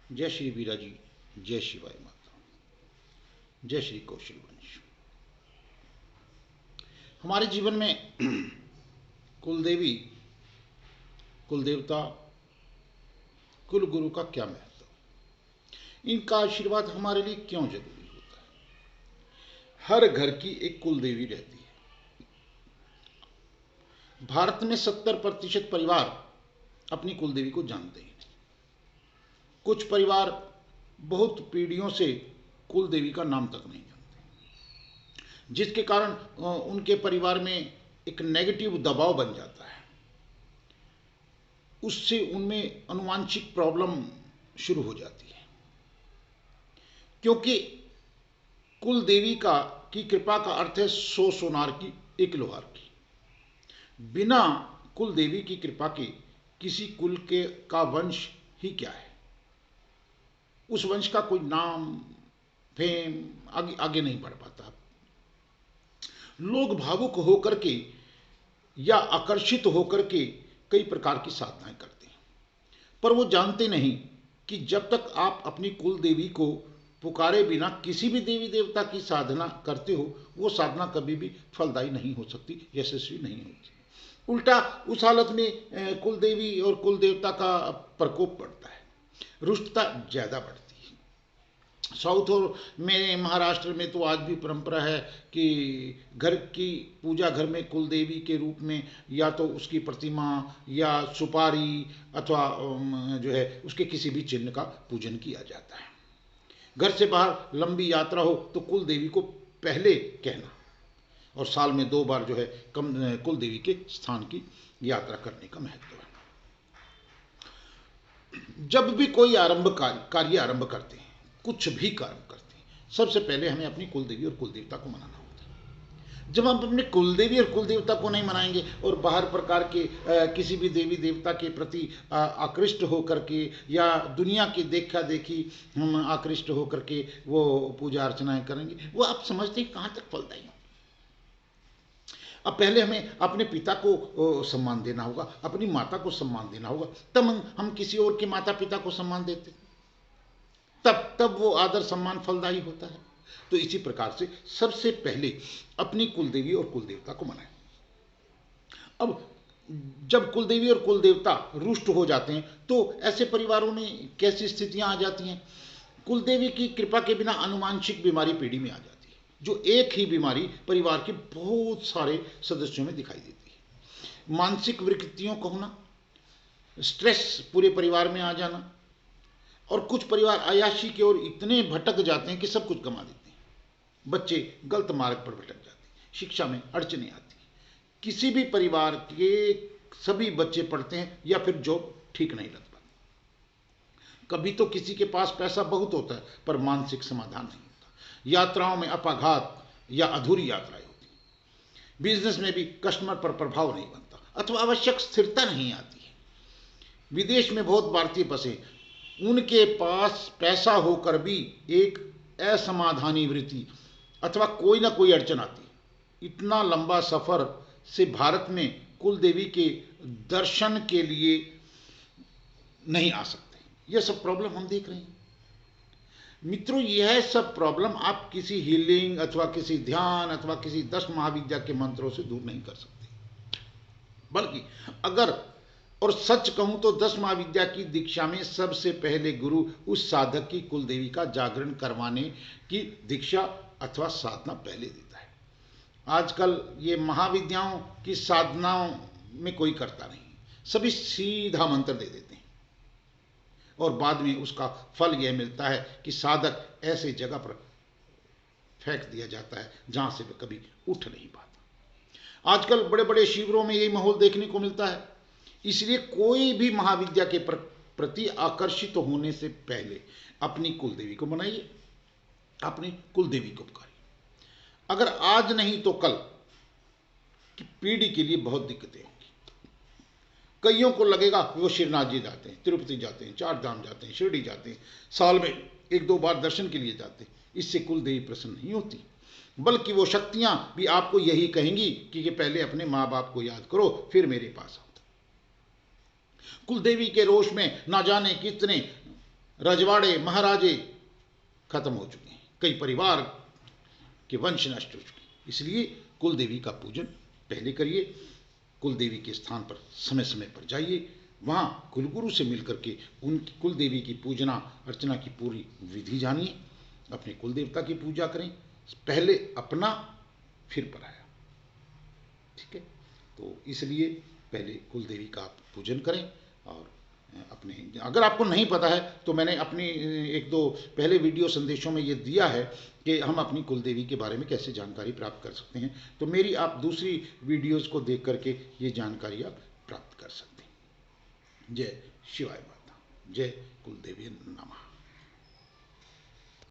जय श्री वीरा जी, जय शिवाय माता, जय श्री कौशल वंश। हमारे जीवन में कुल देवी, कुल देवता, कुल गुरु का क्या महत्व, इनका आशीर्वाद हमारे लिए क्यों जरूरी होता है। हर घर की एक कुल देवी रहती है। भारत में 70% परिवार अपनी कुल देवी को जानते हैं। कुछ परिवार बहुत पीढ़ियों से कुल देवी का नाम तक नहीं जानते, जिसके कारण उनके परिवार में एक नेगेटिव दबाव बन जाता है। उससे उनमें अनुवांशिक प्रॉब्लम शुरू हो जाती है, क्योंकि कुल देवी का की कृपा का अर्थ है 100 सोनार की एक लोहार की। बिना कुल देवी की कृपा के किसी कुल के का वंश ही क्या है, उस वंश का कोई नाम फेम आगे आगे नहीं बढ़ पाता। लोग भावुक होकर के या आकर्षित होकर के कई प्रकार की साधनाएं करते हैं, पर वो जानते नहीं कि जब तक आप अपनी कुल देवी को पुकारे बिना किसी भी देवी देवता की साधना करते हो, वो साधना कभी भी फलदायी नहीं हो सकती, यशस्वी नहीं होती। उल्टा उस हालत में कुल देवी और कुल देवता का प्रकोप बढ़ता है, रुष्टता ज्यादा बढ़ती है। साउथ और में महाराष्ट्र में तो आज भी परंपरा है कि घर की पूजा घर में कुल देवी के रूप में या तो उसकी प्रतिमा या सुपारी अथवा जो है उसके किसी भी चिन्ह का पूजन किया जाता है। घर से बाहर लंबी यात्रा हो तो कुल देवी को पहले कहना, और साल में 2 बार जो है कुल देवी के स्थान की यात्रा करने का महत्व है। जब भी कोई कार्य आरंभ करते हैं, कुछ भी कार्य करते हैं, सबसे पहले हमें अपनी कुल देवी और कुल देवता को मनाना होता है। जब हम अपने कुल देवी और कुल देवता को नहीं मनाएंगे और बाहर प्रकार के किसी भी देवी देवता के प्रति आकृष्ट होकर के या दुनिया की देखा देखी हम आकृष्ट होकर के वो पूजा अर्चनाएं करेंगे, वो आप समझते हैं कहाँ तक फलदायी। अब पहले हमें अपने पिता को सम्मान देना होगा, अपनी माता को सम्मान देना होगा, तब हम किसी और के माता पिता को सम्मान देते, तब वो आदर सम्मान फलदायी होता है। तो इसी प्रकार से सबसे पहले अपनी कुल देवी और कुल देवता को मनाएं। अब जब कुल देवी और कुल देवता रुष्ट हो जाते हैं तो ऐसे परिवारों में कैसी स्थितियां आ जाती हैं। कुल देवी की कृपा के बिना अनुवांशिक बीमारी पीढ़ी में आ जाती है, जो एक ही बीमारी परिवार के बहुत सारे सदस्यों में दिखाई देती है। मानसिक विकृतियों का होना, स्ट्रेस पूरे परिवार में आ जाना, और कुछ परिवार अय्याशी की ओर इतने भटक जाते हैं कि सब कुछ गंवा देते हैं। बच्चे गलत मार्ग पर भटक जाते हैं, शिक्षा में अड़चने आती हैं। किसी भी परिवार के सभी बच्चे पढ़ते हैं या फिर जॉब ठीक नहीं लग पाती। कभी तो किसी के पास पैसा बहुत होता है पर मानसिक समाधान नहीं होता। यात्राओं में अपघात या अधूरी यात्राएं होती हैं। बिजनेस में भी कस्टमर पर प्रभाव नहीं बनता अथवा आवश्यक स्थिरता नहीं आती है। विदेश में बहुत भारतीय फंसे, उनके पास पैसा होकर भी एक असमाधानी वृत्ति अथवा कोई ना कोई अड़चन आती है। इतना लंबा सफर से भारत में कुल देवी के दर्शन के लिए नहीं आ सकते। यह सब प्रॉब्लम हम देख रहे हैं मित्रों। यह सब प्रॉब्लम आप किसी हीलिंग अथवा किसी ध्यान अथवा किसी 10 महाविद्या के मंत्रों से दूर नहीं कर सकते, बल्कि अगर और सच कहूं तो 10 महाविद्या की दीक्षा में सबसे पहले गुरु उस साधक की कुल देवी का जागरण करवाने की दीक्षा अथवा साधना पहले देता है। आजकल ये महाविद्याओं की साधनाओं में कोई करता नहीं, सभी सीधा मंत्र दे देते हैं और बाद में उसका फल यह मिलता है कि साधक ऐसे जगह पर फेंक दिया जाता है जहां से वह कभी उठ नहीं पाता। आजकल बड़े बड़े शिविरों में यही माहौल देखने को मिलता है। इसलिए कोई भी महाविद्या के प्रति आकर्षित होने से पहले अपनी कुल देवी को मनाइए, अपनी कुल देवी को पुकारिए। अगर आज नहीं तो कल की पीढ़ी के लिए बहुत दिक्कतें होंगी। कईयों को लगेगा वो श्रीनाथ जी जाते हैं, तिरुपति जाते हैं, 4 धाम जाते हैं, शिरडी जाते हैं, साल में 1-2 बार दर्शन के लिए जाते हैं। इससे कुल देवी प्रसन्न नहीं होती, बल्कि वो शक्तियां भी आपको यही कहेंगी कि पहले अपने माँ बाप को याद करो फिर मेरे पास आओ। कुल देवी के रोष में ना जाने कितने रजवाड़े महाराजे खत्म हो चुके हैं, कई परिवार के वंश नष्ट हो चुके हैं। इसलिए कुल देवी का पूजन पहले करिए, कुल देवी के स्थान पर समय समय पर जाइए, वहाँ कुलगुरु से मिलकर के उनकी कुल देवी की पूजना अर्चना की पूरी विधि जानिए, अपने कुल देवता की पूजा करें, पहले अपना फिर पराया। ठीक है, तो इसलिए पहले कुल देवी का आप पूजन करें। और अपने, अगर आपको नहीं पता है तो मैंने अपनी एक दो पहले वीडियो संदेशों में ये दिया है कि हम अपनी कुल देवी के बारे में कैसे जानकारी प्राप्त कर सकते हैं, तो मेरी आप दूसरी वीडियोज़ को देख करके ये जानकारी आप प्राप्त कर सकते हैं। जय शिवाय माता, जय कुल देवी नमः।